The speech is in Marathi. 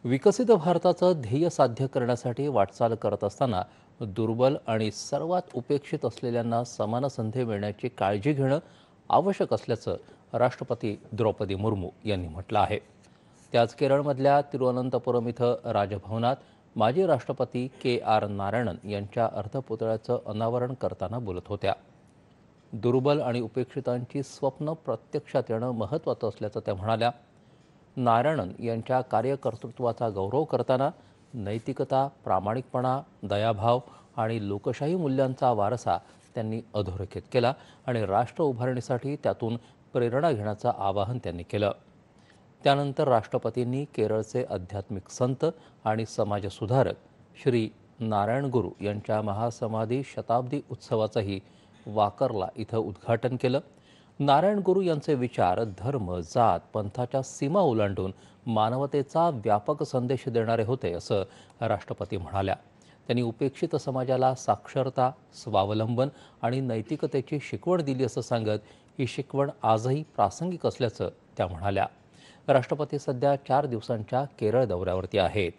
विकसित भारताचं ध्येय साध्य करण्यासाठी वाटचाल करत असताना दुर्बल आणि सर्वात उपेक्षित असलेल्यांना समान संधी मिळण्याची काळजी घेणं आवश्यक असल्याचं राष्ट्रपती द्रौपदी मुर्मू यांनी म्हटलं आहे. ते आज केरळमधल्या तिरुअनंतपुरम इथं राजभवनात माजी राष्ट्रपती के.आर. नारायणन यांच्या अर्धपुतळ्याचं अनावरण करताना बोलत होत्या. दुर्बल आणि उपेक्षितांची स्वप्न प्रत्यक्षात येणं महत्त्वाचं असल्याचं त्या म्हणाल्या. नारायणन यांच्या कार्यकर्तृत्वाचा गौरव करताना नैतिकता, प्रामाणिकपणा, दयाभाव आणि लोकशाही मूल्यांचा वारसा त्यांनी अधोरेखित केला आणि राष्ट्र उभारणीसाठी त्यातून प्रेरणा घेण्याचं आवाहन त्यांनी केलं. त्यानंतर राष्ट्रपतींनी केरळचे आध्यात्मिक संत आणि समाजसुधारक श्री नारायण गुरु यांच्या महासमाधी शताब्दी उत्सवाचंही वाकरला इथं उद्घाटन केलं. नारायण गुरु यांचे विचार धर्म, जात, पंथाच्या सीमा ओलांडून मानवतेचा व्यापक संदेश देणारे होते असं राष्ट्रपती म्हणाल्या. त्यांनी उपेक्षित समाजाला साक्षरता, स्वावलंबन आणि नैतिकतेची शिकवण दिली असं सांगत ही शिकवण आजही प्रासंगिक असल्याचं त्या म्हणाल्या. राष्ट्रपती सध्या 4 दिवसांच्या केरळ दौऱ्यावरती आहेत.